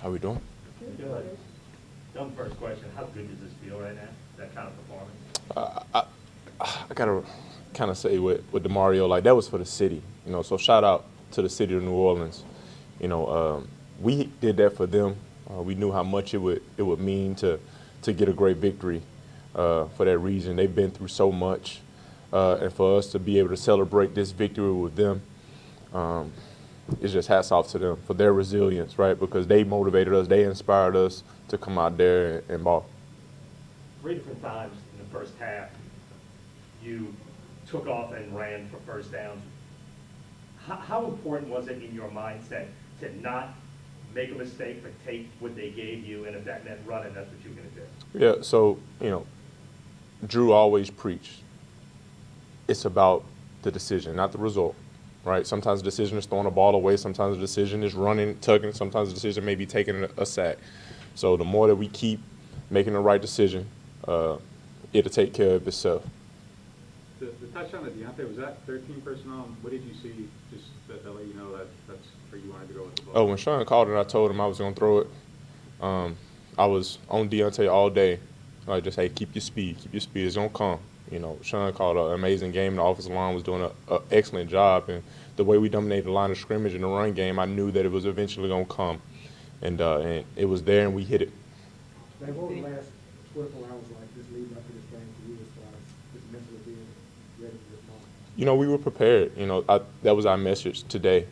How we doing? Good. Dumb first question. How good does this feel right now? That kind of performance? I gotta kind of say with DeMario, like that was for the city, So shout out to the city of New Orleans. We did that for them. We knew how much it would mean to get a great victory. For that reason, they've been through so much, and for us to be able to celebrate this victory with them, it's just hats off to them for their resilience, right? Because they motivated us, they inspired us to come out there and ball. 3 different times in the first half, you took off and ran for first downs. How important was it in your mindset to not make a mistake, but take what they gave you, and if that meant running, that's what you're going to do? Yeah, so, Drew always preached. It's about the decision, not the result, right? Sometimes the decision is throwing a ball away. Sometimes the decision is running, tugging. Sometimes the decision may be taking a sack. So the more that we keep making the right decision, it'll take care of itself. The touchdown at Deontay, was that 13 personnel? What did you see just that let you know that's where you wanted to go with the ball? Oh, when Sean called it, I told him I was going to throw it. I was on Deontay all day. Just, hey, keep your speed. Keep your speed. It's going to come. Sean called an amazing game. The offensive line was doing an excellent job. And the way we dominated the line of scrimmage in the run game, I knew that it was eventually going to come. And it was there, and we hit it. What was the last 24 hours like, just leading up to this game for you as far as just mentally being ready for this moment? We were prepared. That was our message today.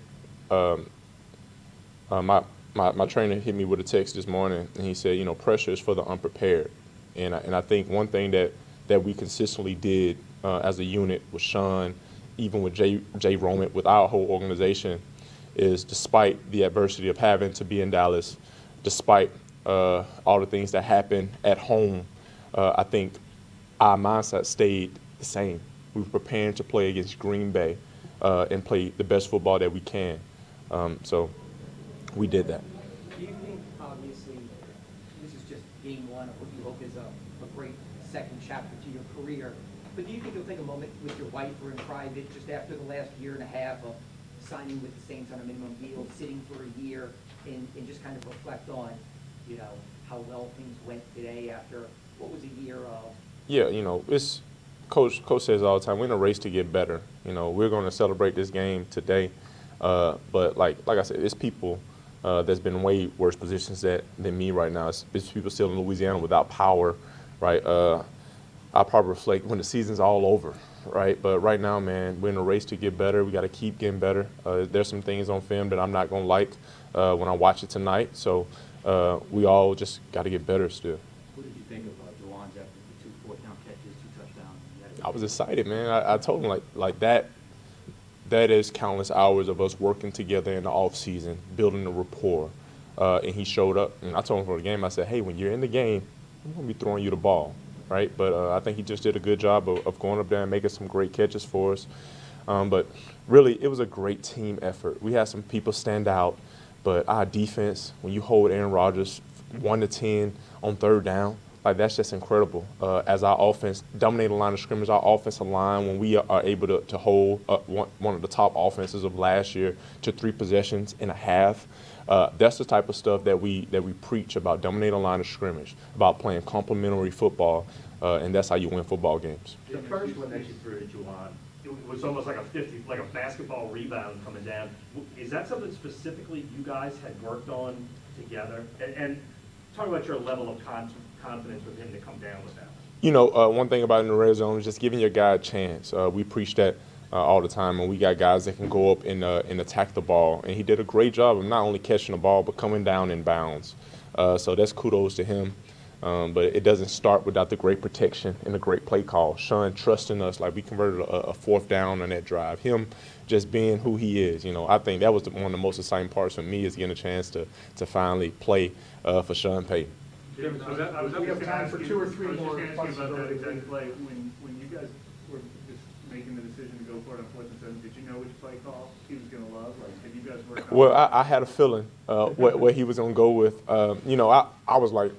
My trainer hit me with a text this morning, and he said, pressure is for the unprepared. And I think one thing that we consistently did as a unit with Sean, even with Jay Roman, with our whole organization, is despite the adversity of having to be in Dallas, despite all the things that happened at home, I think our mindset stayed the same. We were preparing to play against Green Bay and play the best football that we can. So we did that. Do you think, obviously, this is just game one of what you hope is a great second chapter to your career, but do you think you'll take a moment with your wife or in private just after the last year and a half of signing with the Saints on a minimum deal, sitting for a year, and just kind of reflect on, how well things went today after what was a year of? Yeah, it's Coach says all the time, we're in a race to get better. We're going to celebrate this game today, but like I said, it's people that's been in way worse positions than me right now. It's people still in Louisiana without power, right? I'll probably reflect when the season's all over, right? But right now, man, we're in a race to get better. We got to keep getting better. There's some things on film that I'm not going to like when I watch it tonight. So we all just got to get better still. What did you think of Juwan's after the 2 fourth-down catches, 2 touchdowns? I was excited, man. I told him like that. That is countless hours of us working together in the off season, building a rapport, and he showed up. And I told him for the game, I said, hey, when you're in the game, I'm gonna be throwing you the ball, right? But I think he just did a good job of going up there and making some great catches for us. But really, it was a great team effort. We had some people stand out, but our defense, when you hold Aaron Rodgers 1 to 10 on 3rd down, like that's just incredible. As our offense dominated the line of scrimmage, our offensive line, when we are able to hold one of the top offenses of last year to 3 possessions and a half, that's the type of stuff that we preach about: dominating the line of scrimmage, about playing complementary football, and that's how you win football games. The first one that you threw to Juwan, it was almost like a basketball rebound coming down. Is that something specifically you guys had worked on together? And talk about your level of confidence with him to come down with that. One thing about in the red zone is just giving your guy a chance. We preach that all the time, and we got guys that can go up and attack the ball. And he did a great job of not only catching the ball, but coming down in bounds. So that's kudos to him. But it doesn't start without the great protection and the great play call. Sean trusting us, like we converted a 4th down on that drive. Him just being who he is. I think that was one of the most exciting parts for me, is getting a chance to finally play for Sean Payton. We have time for 2 or 3 more. I was just asking about that exact play. When you guys were just making the decision to go for it on 4th and 7, did you know which play call he was going to love? Like, have you guys worked on Well, I had a feeling what he was going to go with. I was like,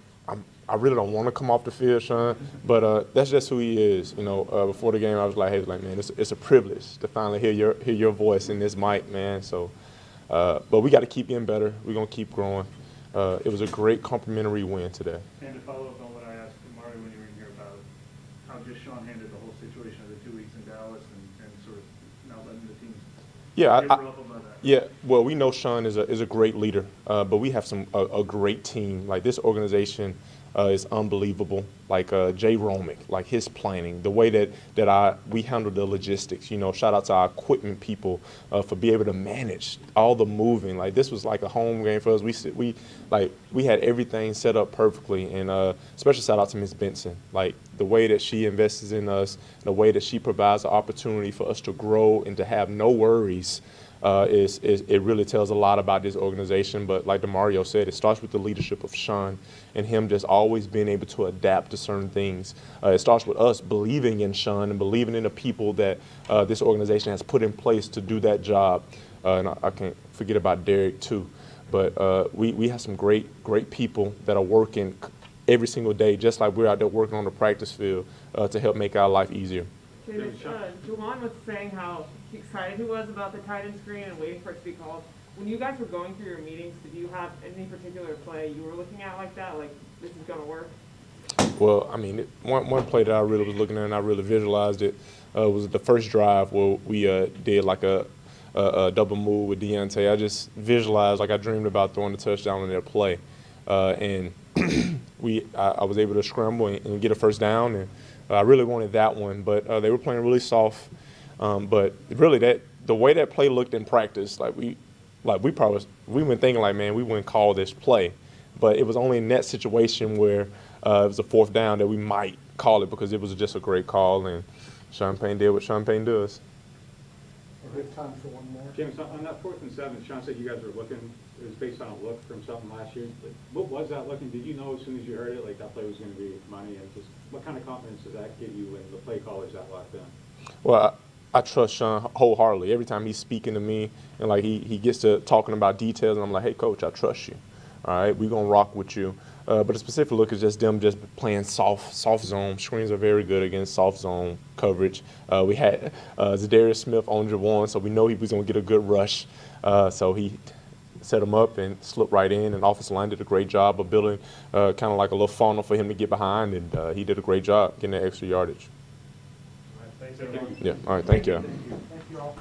I really don't want to come off the field, Sean, but that's just who he is. Before the game, I was like, hey, man, it's a privilege to finally hear your voice in this mic, man. So, but we got to keep getting better. We're gonna keep growing. it was a great complimentary win today. And to follow up on what I asked Mario when you were in here about how just Sean handled the whole situation of the 2 weeks in Dallas and sort of not letting the teams Yeah, get rough about that. yeah. Well, we know Sean is a great leader, but we have a great team. Like this organization is unbelievable. Like Jay Romick, like his planning, the way that we handle the logistics. You know, shout out to our equipment people for being able to manage all the moving. Like this was like a home game for us. We had everything set up perfectly, and special shout out to Miss Benson. Like the way that she invests in us, the way that she provides the opportunity for us to grow and to have no worries. It really tells a lot about this organization. But like DeMario said, it starts with the leadership of Sean and him just always being able to adapt to certain things. It starts with us believing in Sean and believing in the people that this organization has put in place to do that job. And I can't forget about Derek too. But we have some great people that are working every single day, just like we're out there working on the practice field to help make our life easier. Jameis, Juwan was saying how excited he was about the tight end screen and waiting for it to be called. When you guys were going through your meetings, did you have any particular play you were looking at like that, like this is going to work? Well, I mean, one play that I really was looking at and I really visualized it was the first drive where we did like a double move with Deontay. I just visualized, like I dreamed about throwing the touchdown on their play. And I was able to scramble and get a first down, and I really wanted that one, but they were playing really soft. But really, the way that play looked in practice, we were thinking like, man, we wouldn't call this play, but it was only in that situation where it was a fourth down that we might call it because it was just a great call, and Champagne did what Champagne does. We have time for one more. James, on that 4th and 7, Sean said you guys were looking, it was based on a look from something last year. Like, what was that looking? Did you know as soon as you heard it, like that play was going to be money? And just what kind of confidence does that give you when the play caller's that locked in? Well, I trust Sean wholeheartedly. Every time he's speaking to me and like he gets to talking about details, and I'm like, hey, coach, I trust you. All right, we're going to rock with you. But the specific look is just them just playing soft zone. Screens are very good against soft zone coverage. We had Zadarius Smith on Javon, so we know he was going to get a good rush. So he set him up and slipped right in, and offensive line did a great job of building kind of like a little funnel for him to get behind, and he did a great job getting that extra yardage. Thanks, everyone. Yeah, all right, thank you. Thank you all.